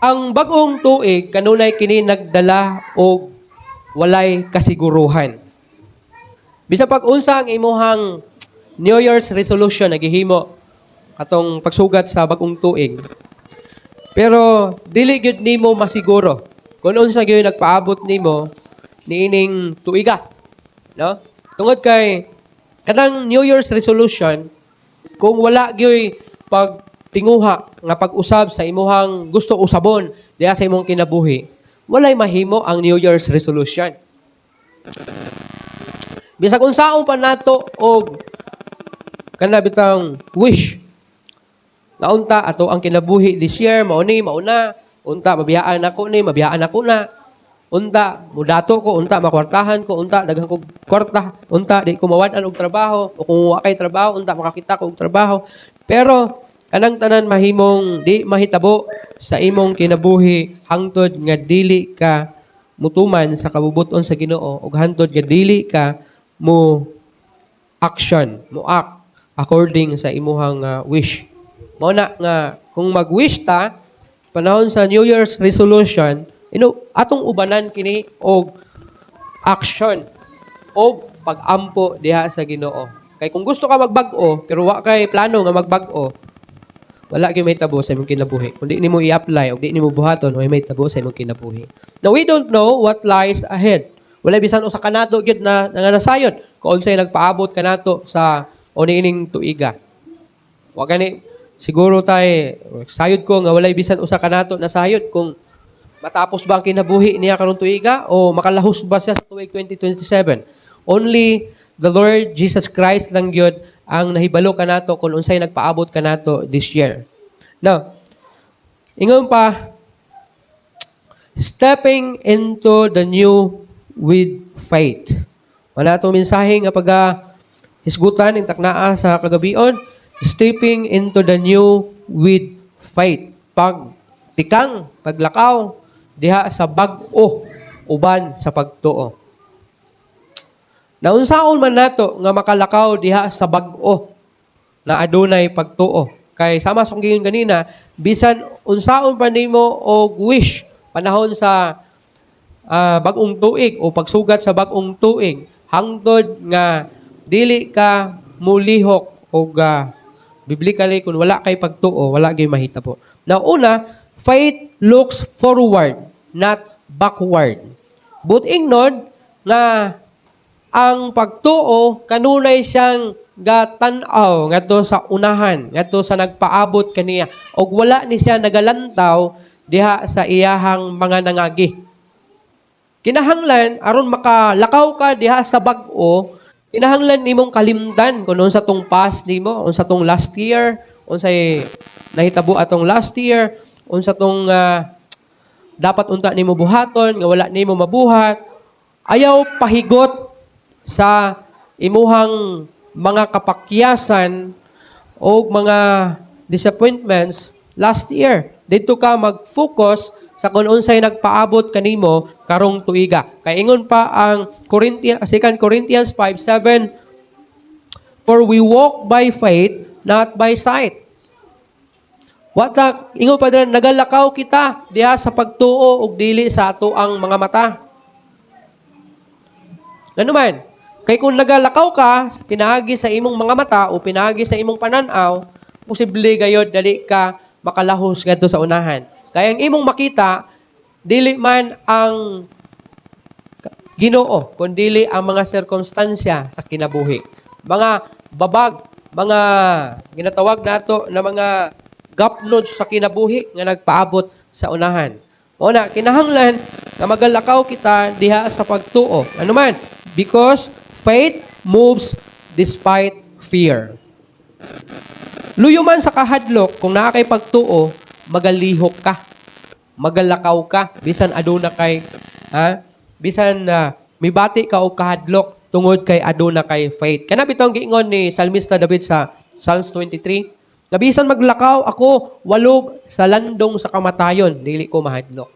Ang bagong tuig kanunay kini nagdala og walay kasiguruhan. Bisa pag unsa ang imuhang New Year's resolution naghihimo atong pagsugat sa bagong tuig. Pero dili gyud nimo masiguro kung unsa gyud nagpaabot nimo niining tuiga, no? Tungod kay kanang New Year's resolution kung wala gyud pagtinguha nga pag-usab sa imuhang gusto usabon diha sa imong kinabuhi, walay mahimo ang New Year's resolution. Bisag unsaon pa nato og kana bitang wish nga unta ato ang kinabuhi this year mao na unta mabiyaan ako na unta mudato ko unta makwartahan ko unta daghang kog kwarta unta di ko mawad-an og trabaho o kung wa kay trabaho unta makakita ko og trabaho. Pero kanang tanan mahimong di mahitabo sa imong kinabuhi hangtod nga dili ka mutuman sa kabubuton sa Ginoo ug hangtod nga dili ka mo act according sa imuhang wish. Mao na nga kung mag-wish ta panahon sa New Year's resolution, atong ubanan kini og action og pag-ampo diha sa Ginoo. Kay kung gusto ka magbag-o pero wa kay plano nga magbag-o, wala gyud mahitabo sa imong kinabuhi. Kung di nimo i-apply o di nimo buhaton, way mahitabo sa imong kinabuhi. Now we don't know what lies ahead. Wala bisan usa kanato gyud na nasayod kung unsay nagpaabot kanato sa oniining tuiga. Wa gani siguro tay sayod ko nga walay bisan usa kanato na sayod kung matapos ba ang kinabuhi niya karong tuiga o makalahos ba siya sa tuig 2027. Only the Lord Jesus Christ lang gyud ang nahibalo kanato kung unsay nagpaabot kanato this year. Now, ingon pa, stepping into the new with faith. Wala itong mensahe nga hisgutan ng taknaa sa kagabion, stepping into the new with faith. Pagtikang, paglakaw, diha sa bag-o, uban sa pagtuo. Naunsaon man nato nga makalakaw diha sa bag-o na adunay pagtuo. Kay sama sa giyon ganina, bisan unsaon pa nimo og wish panahon sa bag-ong tuig o pagsugat sa bag-ong tuig, hangtod nga dili ka mulihok og biblically kung wala kay pagtuo, wala gyud mahitabo. Now una, faith looks forward, not backward. But ingnon nga ang pagtuo kanunay siyang gatan-aw ngadto sa unahan, ngadto sa nagpaabot kaniya og wala ni siya nagalantaw diha sa iyahang mga nangagi. Kinahanglan aron makalakaw ka diha sa bag-o, kinahanglan nimong kalimtan kung unsa tong past nimo, unsa tong last year, unsay nahitabo atong last year, unsa tong dapat unta nimo buhaton nga wala nimo mabuhat. Ayaw pahigot sa imuhang mga kapakyasan o mga disappointments last year. Dito ka mag-focus sa kung unsay nagpaabot kanimo karong tuiga. Kay ingon pa ang 2 Corinthians 5:7, for we walk by faith, not by sight. Ingon pa din, nagalakaw kita diha sa pagtuo ug dili sa ato ang mga mata. Ano man? Kay kung nagalakaw ka, pinaagi sa imong mga mata o pinaagi sa imong pananaw, posible gayod dali ka makalahos ngadto sa unahan. Kaya ang imong makita, dili man ang Ginoo, kundi ang mga sirkumstansya sa kinabuhi. Mga babag, mga ginatawag nato na mga gapnod sa kinabuhi nga nagpaabot sa unahan. Una, kinahanglan na magalakaw kita diha sa pagtuo. Ano man? Because faith moves despite fear. Luyo man sa kahadlok, kung naa kay pagtuo, magalihok ka. Magalakaw ka. Bisan aduna kay, bisan may bati ka o kahadlok, tungod kay aduna kay faith. Kana bitong giingon ni Salmista David sa Psalms 23, nabisan maglakaw ako, walog sa landong sa kamatayon, dili ko mahadlok.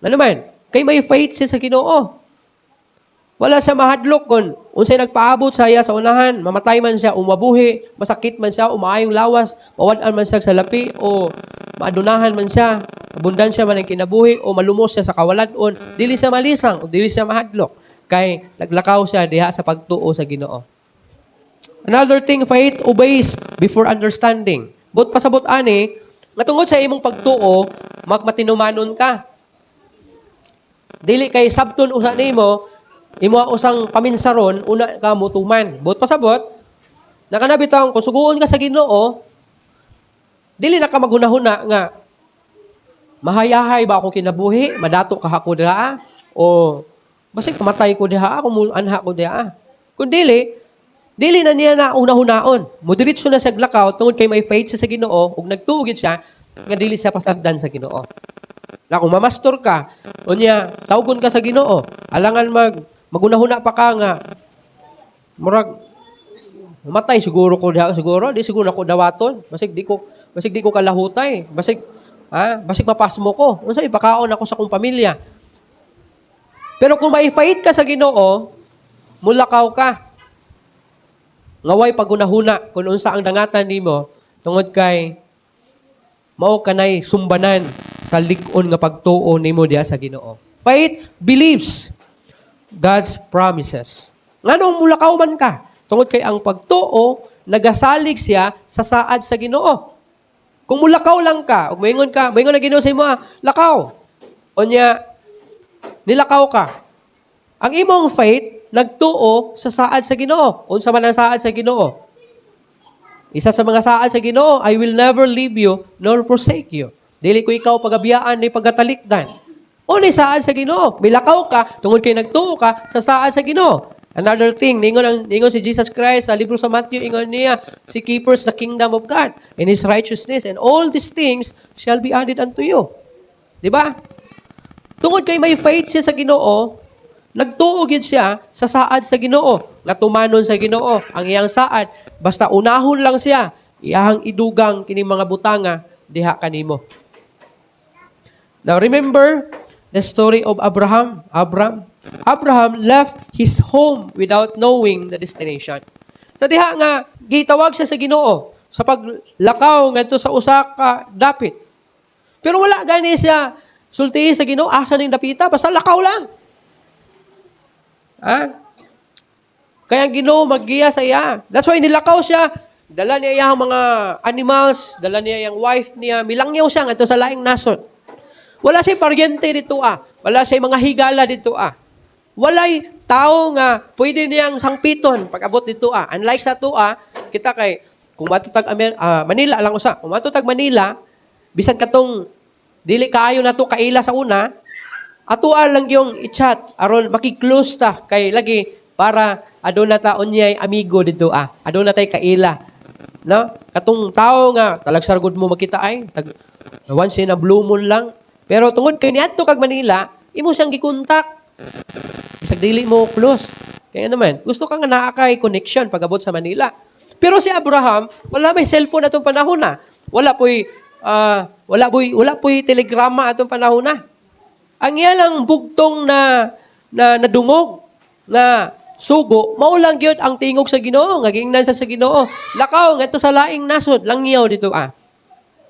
Ano man? Kay may faith siya sa Ginoo. Wala siya mahadlok kon unsay nagpaabot sa iya sa unahan, mamatay man siya o mabuhi, masakit man siya o maayong lawas, mawad-an man siya sa lapi o maadunahan man siya, abundansya man ang kinabuhi o malumos siya sa kawalan-on, dili siya malisang o dili siya mahadlok kay naglakaw siya diha sa pagtuo sa Ginoo. Another thing, faith obeys before understanding. But pasabot ani, nga tungod sa imong pagtuo, magmatinumanon ka. Dili kay sabton usa nimo, imo usang paminsaron, una ka mutuman. But pasabot, nakanabitaw kung suguon ka sa Ginoo, dili na ka maghunahuna nga mahayahay ba ako kinabuhi, madato ka ako diha, o basig kamatay ko diha, kung anha ko diha. Kung dili na niya na una-hunaon. Mudiritso na sa glakaw, tungod kay may faith siya sa Ginoo, ug nagtuogid siya, nga dili siya pasagdan sa Ginoo. Na kung mamastor ka, o niya, tawgon ka sa Ginoo, alangan magunahuna pa ka nga, murag, matay siguro ko diha, siguro, di siguro ako dawaton, basig di ko kalahutay, basig mapasmo ko, unsa ipakaon ako sa kong pamilya. Pero kung may faith ka sa Ginoo, mulakaw ka. Ngaway pagunahuna kung unsa ang dangatan nimo tungod kay mao kanay sumbanan sa lig-on nga pagtuo nimo diha sa Ginoo. Faith believes God's promises. Nganong mulakaw man ka? Tungod kay ang pagtuo nagasalig siya sa saad sa Ginoo. Kung mulakaw lang ka, ug moingon na Ginoo sa imo, lakaw. Unya nilakaw ka. Ang imong faith nagtuo sa saad sa Ginoo. Unsa man ang saad sa Ginoo? Isa sa mga saad sa Ginoo, I will never leave you nor forsake you. Dili ko ikaw pagabiyaan ni pagkatalikdan. Unay saad sa Ginoo, milakaw ka tungod kay nagtuo ka sa saad sa Ginoo. Another thing, ningon si Jesus Christ sa libro sa Matthew, ingon niya, seek ye first the kingdom of God and His righteousness, and all these things shall be added unto you. Di ba? Tungod kay may faith siya sa Ginoo, nagtuogid siya sa saad sa Ginoo, nga tumanon sa Ginoo ang iyang saad, basta unahon lang siya, iyahang idugang kining mga butanga diha kanimo. Now remember the story of Abraham. Abraham left his home without knowing the destination. Sa diha nga gitawag siya sa Ginoo sa paglakaw ngadto sa usa ka dapit. Pero wala gani siya sulti sa Ginoo asa ning dapita, basta lakaw lang. Kaya ang Ginoo maggiya sa iya. That's why nilakaw siya. Dala niya yung mga animals, dala niya yung wife niya, milangyaw siya ngadto sa laing nasod. Wala siya paryente dito Wala siya mga higala dito Walay tao nga pwede niyang sangpiton pag abot dito Unlike sa kita kay kung matutag Manila lang usa. Kung matutag Manila, bisan katong dili kaayo na to kaila sa una, atoa lang yung i-chat aron maki-close ta kay lagi para aduna ta unyay amigo dito aduna tay kaila. No? Katong tao nga talagsargod mo makita tag once in a blue moon lang. Pero tungod kay niadto kag Manila, imo siyang gikontak. Bisag dili mo close. Kaya naman, gusto ka nga naa kay connection pag abot sa Manila. Pero si Abraham, wala may cellphone atong panahon Wala po'y telegrama atong panahon Ang iya lang bugtong na nadungog na sugo, maulang gyud ang tingog sa Ginoo, nga giingnan sa Ginoo. Lakaw ngadto sa laing nasod, langyaw dito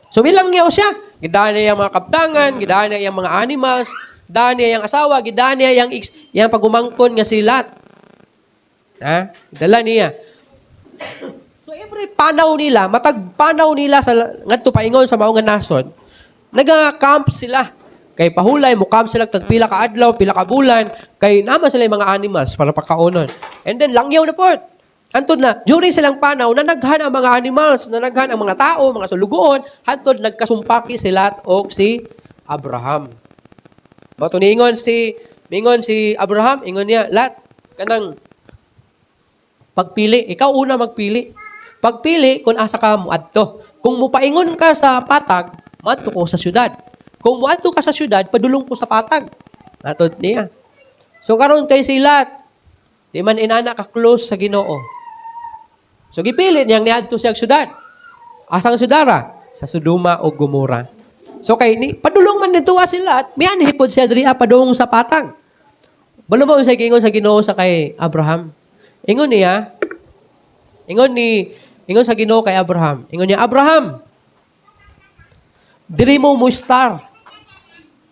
So milangyaw siya. Gidaan niya yung mga kaptangan, gidaan niya yung mga animals, gidaan niya yung asawa, gidaan niya yung pagumangkon nga silat. Dala niya. So every panaw nila, matag panaw nila sa ngadto paingon sa mao nga nasod, naga-camp sila. Kay pahulay mo camp sila tag pila ka adlaw, pila ka bulan, kay nama sila yung mga animals para pagkaonon. And then langyaw na port. Hantod na, during silang panaw, nanaghan ang mga animals, nanaghan ang mga tao, mga sulugoon, hantod nagkasumpaki sila o si Abraham. Bato niingon si Abraham, ingon niya, lat, kanang pagpili, ikaw una magpili. Pagpili, kung asa ka muadto. Kung mupaingon ka sa patag, muadto ko sa syudad. Kung muadto ka sa syudad, padulong ko sa patag. Natod niya. So karon kay silat, di man inana ka close sa Ginoo. So gipilit niyang niadto siya syudad. Asang syudara? Sa Sodoma o Gomora. So kay padulong man dito sila, mian hipod siya diri padung sa patag. Balumaw siya gingon sa Ginoo sa kay Abraham. Ingon sa Ginoo kay Abraham. Ingon niya, Abraham, diri mo star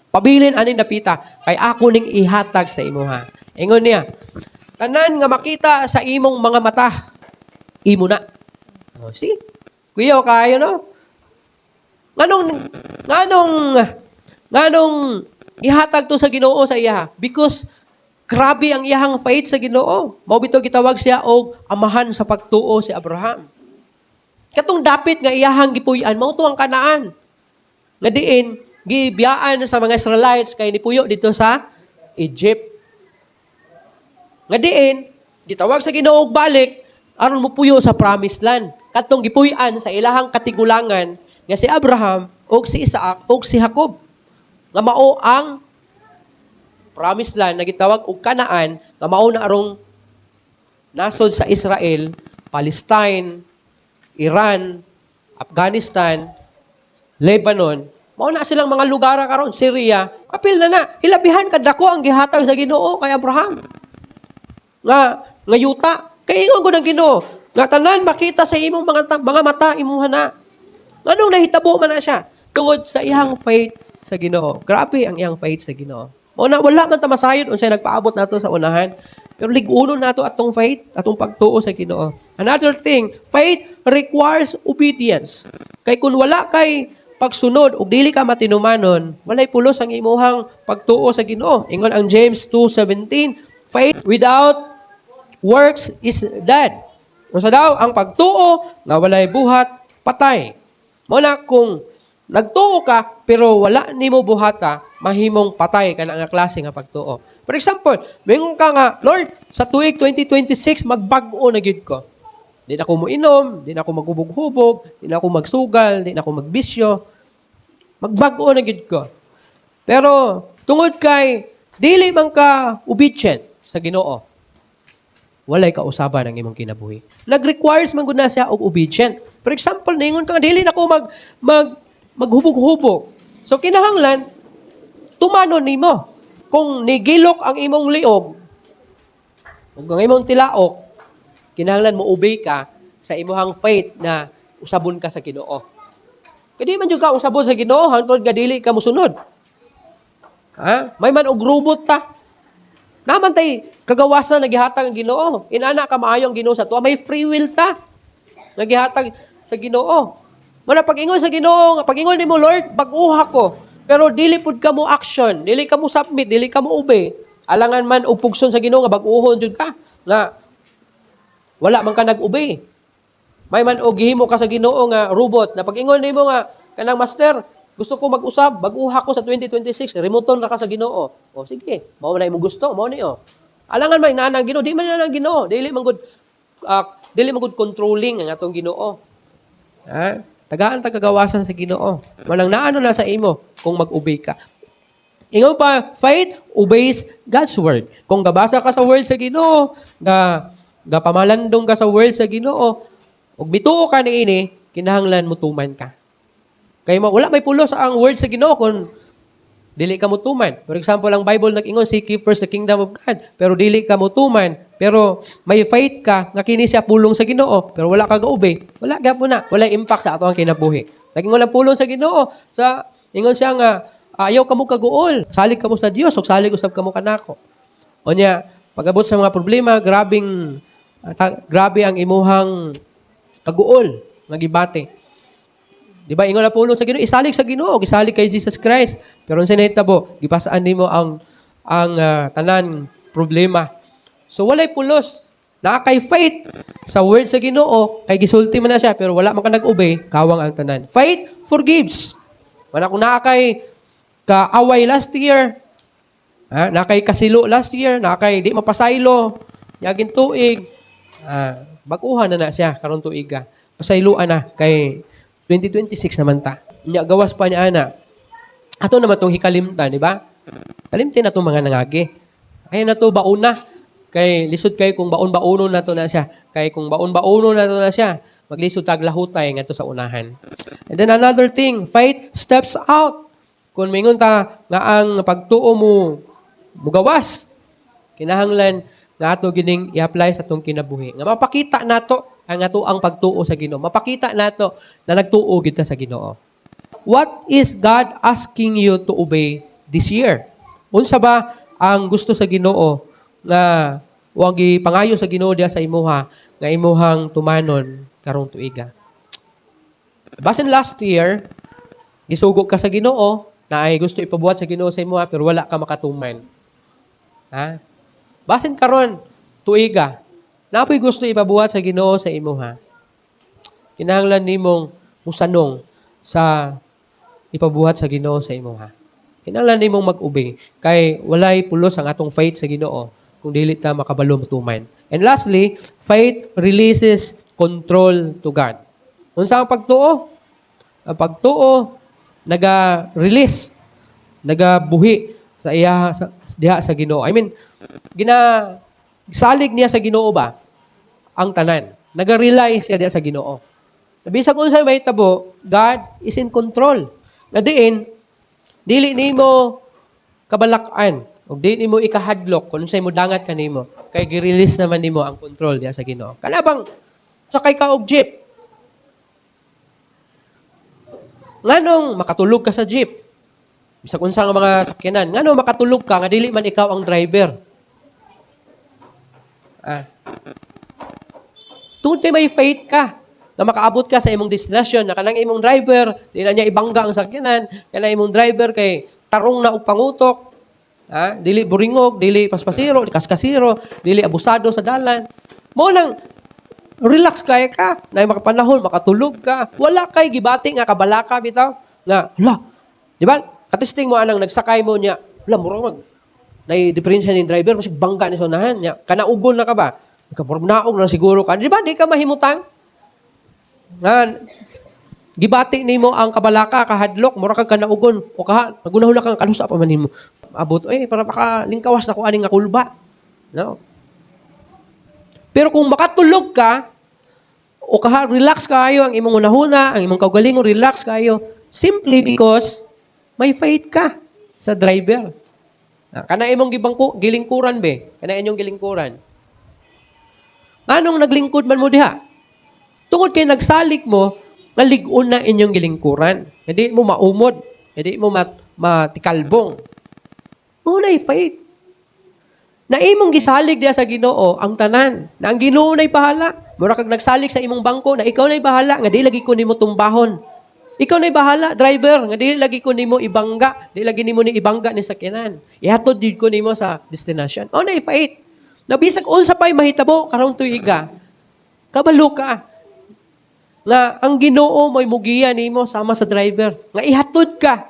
Pabilin aning dapita kay ako ning ihatag sa imuha. Ingon niya, tanan nga makita sa imong mga mata, imo na. Oh, see? Kuya kayo no? Nganong ihatag to sa Ginoo sa iya? Because grabe ang iyang faith sa Ginoo. Mao bitaw gitawag siya og amahan sa pagtuo si Abraham. Katong dapit nga iyahang gipuy-an mao to ang Kanaan. Nga diin gibiyaan sa mga Israelites kay nipuyo dito sa Egypt. Nga diin gitawag sa Ginoo og balik aron mopuyo sa promised land. Katong gipuy-an sa ilahang katigulangan nga si Abraham og si Isaac og si Jacob. Nga mao ang promised land na gitawag og Kanaan nga mao na arong nasod sa Israel, Palestine, Iran, Afghanistan, Lebanon, mao na silang mga lugar karon, Syria, apil na. Hilabihan kadako ang gihatag sa Ginoo kay Abraham. Nga yuta, kay ingon ko ng Ginoo, nga tanan makita sa imong mga mata imuha na. Anong nahitabo man na siya tungod sa iyang faith sa Ginoo. Grabe ang iyang faith sa Ginoo. Wala man ta masayon unsay nagpaabot nato sa unahan. Pero ligunon nato atong faith, atong pagtuo sa Ginoo. Another thing, faith requires obedience. Kay kung wala kay pagsunod ug dili ka matinumanon, walay pulos ang imuhang pagtuo sa Ginoo. Ingon ang James 2:17, faith without works is dead. Unsa daw ang pagtuo nga walay buhat, patay. Mao na kung nagtuo ka pero wala nimo buhata, mahimong patay kana nga klase nga pagtuo. For example, mingon ka nga, Lord, sa tuig 2026 magbag-o na gyud ko. Di na ako moinom, di na ako maghubog-hubog, di na ako magsugal, di na ako magbisyo. Magbag-o na gyud ko. Pero tungod kay dili man ka obedient sa Ginoo, walay ka usaban ang imong kinabuhi. Nag-requires man gud na siya og obedient. For example, ningon ka nga dili na ako maghubog-hubog. So kinahanglan tumanon nimo. Kung nigilok ang imong liog, ug ang imong tilaok, kinahanglan mo obey ka sa imong faith na usabon ka sa Ginoo. Kaya di man jud ka usabon sa Ginoo hangtod nga dili ka mosunod. Ha? May man og robot ta. Naman tay kagawasan nagihatag ang Ginoo. Inana ka maayo ang Ginoo sa tuwa, may free will ta. Nagihatag sa Ginoo. Wala pag-ingon sa Ginoo, nga pag-ingon nimo Lord, bag-uha ko. Pero dili pud ka mo action, dili ka mo submit, dili ka mo obey. Alangan man og pugson sa Ginoo nga bag-uhon jud ka. Nga wala man ka nag-obey. May man og gihimo ka sa Ginoo nga robot na pag-ingon nimo nga kanang master, gusto ko mag-usab, bag-uha ko sa 2026, remoton ra ka sa Ginoo. O sige, mao na imong gusto, mao ni o. Alangan may nanang Ginoo, di man na Ginoo, dili man gud controlling ang atong Ginoo. Ha? Tagaan ta kagawasan sa Ginoo. Walang naano na sa imo kung mag-obey ka. Ingon pa, faith obeys God's word. Kung gabasa ka sa word sa Ginoo, pamalandong ka sa word sa Ginoo, ug bituo ka niini, kinahanglan mutuman ka. Kay wala may pulos ang word sa Ginoo kung dili ka mutuman. For example, ang Bible nag-ingon, seek ye first the kingdom of God, pero dili ka mutuman. Pero may faith ka nga kini siya pulong sa Ginoo, pero wala ka ga-obey. Wala gyapon na, wala impact sa ato ang kinabuhi. Nag-ingon lang pulong sa Ginoo, ingon siya nga ayaw kamo kaguol, salig kamo sa Dios ug salig usab kamo kanako. Unya, pag-abot sa mga problema, grabe ang imuhang kaguol nga gibati. Di ba ingon na pulong sa Ginoo, isalig sa Ginoo, isalig kay Jesus Christ. Pero unsa nahitabo, gipasaan nimo ang tanan problema. So walay pulos. Kay faith sa word sa Ginoo, kay gisulti man na siya pero wala man ka nag-obey, kawang ang tanan. Faith forgives. Wala kung nakay kaaway last year, nakay kasilo last year, nakay di mapasaylo, yagin tuig, bag-uhan na siya karon tuiga. Pasayloan na kay 2026 naman ta. Nya gawas pa niya ana. Ato naman tong hikalimtan, di ba? Kalimtin na tong mga nangagi. Ay na to bauna. Kay lisod kay kung baon-baonon nato na siya. Kay kung baon-baonon nato na siya, maglisod tag lahutay ngadto sa unahan. And then another thing, faith steps out. Kung mingon ta nga ang pagtuo mo mugawas, kinahanglan nga ato gining i-apply sa atong kinabuhi. Nga mapakita nato ang ato ang pagtuo sa Ginoo. Mapakita nato na nagtuo gid ta sa Ginoo. What is God asking you to obey this year. Unsa ba ang gusto sa Ginoo nga wag pangayo sa Ginoo diha sa imuha nga imuhang tumanon karong tuiga? Basin last year, gisugod ka sa Ginoo na ay gusto ipabuhat sa Ginoo sa imuha pero wala ka makatuman. Ha? Basin karon tuiga, napoy gusto ipabuhat sa Ginoo sa imuha. Kinahanglan nimong musanong sa ipabuhat sa Ginoo sa imuha. Kinahanglan nimong mag-ubing kay walay pulos ang atong faith sa Ginoo kung dili ta makabalo tuman. And lastly, faith releases control to God. Unsa ang pagtuo? Ang pagtuo naga-release, nagabuhi sa iya diha sa Ginoo. I mean, salig niya sa Ginoo ba ang tanan. Naga-realize siya diha sa Ginoo. Bisag unsa may tabo, God is in control. Na diin, dili nimo kabalakan o dili nimo ikahadlok kung unsay mo dangat kanimo kay gi-release naman nimo ang control diha sa Ginoo. Kanabang sakay ka og jeep. Nganong makatulog ka sa jeep? Bisag unsa nga mga sakyanan, nganong makatulog ka nga dili man ikaw ang driver? Tunay may faith ka na makaabot ka sa imong destination na kanang imong driver, di na niya ibangga ang sakyanan, kanang imong driver kay tarong na og pangutok, dili buringog, dili paspasiro, kaskasiro, dili abusado sa dalan. Mo nang relax kay ka, na makapanahon, makatulog ka, wala kay gibati nga kabalaka bitaw, nga, hala, di ba? Katesting mo anang nagsakay mo niya, hala, murang mag, na-diferensya ni driver, kasi bangga ni sonahan niya, kanaugon na ka ba? Murang naog na siguro ka, di ba? Di ka mahimutang? Nga, gibati nimo ang kabalaka, kahadlok, mura kag kanaugon, o nagunahula kang kalusa pa man nimo. Abot, para baka lingkawas na ko aning nga kulba. No? Pero kung makatulog ka, o relax kayo, ang imong unahuna, ang imong kaugalingon, relax kayo, simply because may faith ka sa driver. Kana imong gilingkuran be, kana inyong gilingkuran. Anong naglingkod man mo diha? Tungod kay nagsalik mo, nalig-on na inyong gilingkuran. Hindi mo maumod. Hindi mo matikalbong. Unay faith. Na imong gisalig diya sa Ginoo ang tanan. Na ang Ginoo nay bahala. Mura kag nagsalig sa imong bangko na ikaw nay bahala nga di lagi ko nimo tumbahon. Ikaw nay bahala, driver, nga di lagi ko nimo ibangga, di lagi nimo ni ibangga ni sakyanan. Ihatod jud ko nimo sa destination. Unay faith. Na bisag unsa pay mahitabo karong tuiga. Kabalo ka. Nga ang Ginoo mo'y mugiya nimo sama sa driver. Nga ihatod ka.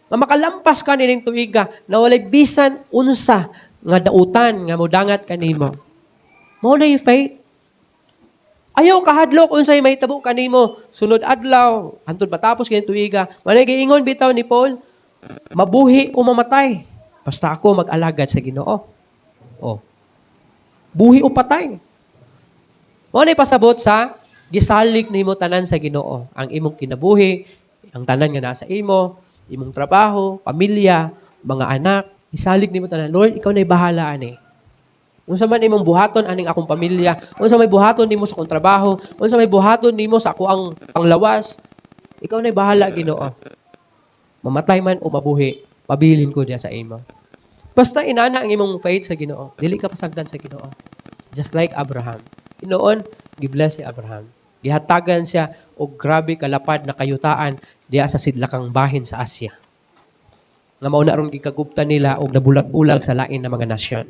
Nga makalampas ka nining tuiga na walay bisan unsa nga dautan nga modangat kanimo. Mao na yung faith. Ayaw kahadlok unsay mahitabo kanimo sunod adlaw hantod matapos kini tuiga. Manay giingon bitaw ni Paul, mabuhi o mamatay basta ako mag-alagad sa Ginoo. Oh. Buhi o patay. Mao na pasabot sa gisalig nimo tanan sa Ginoo, ang imong kinabuhi, ang tanan nga nasa imo, imong trabaho, pamilya, mga anak, gisalig nimo tanan. Lord, ikaw na'y bahala ani. Unsa man imong buhaton aning akong pamilya, unsa may buhaton nimo sa akong trabaho, unsa may buhaton nimo sa ako ang panglawas, ikaw na'y bahala Ginoo. Mamatay man o mabuhi, pabilin ko diya sa imo. Basta inana ang imong faith sa Ginoo, dili ka pasagdan sa Ginoo. Just like Abraham. Inoon, gibless si Abraham. Gihatagan siya og grabe kalapad na kayutaan diya sa sidlakang bahin sa Asya. Nga mao na ron gikaguptan nila og nabulag-ulag sa lain na mga nasyon.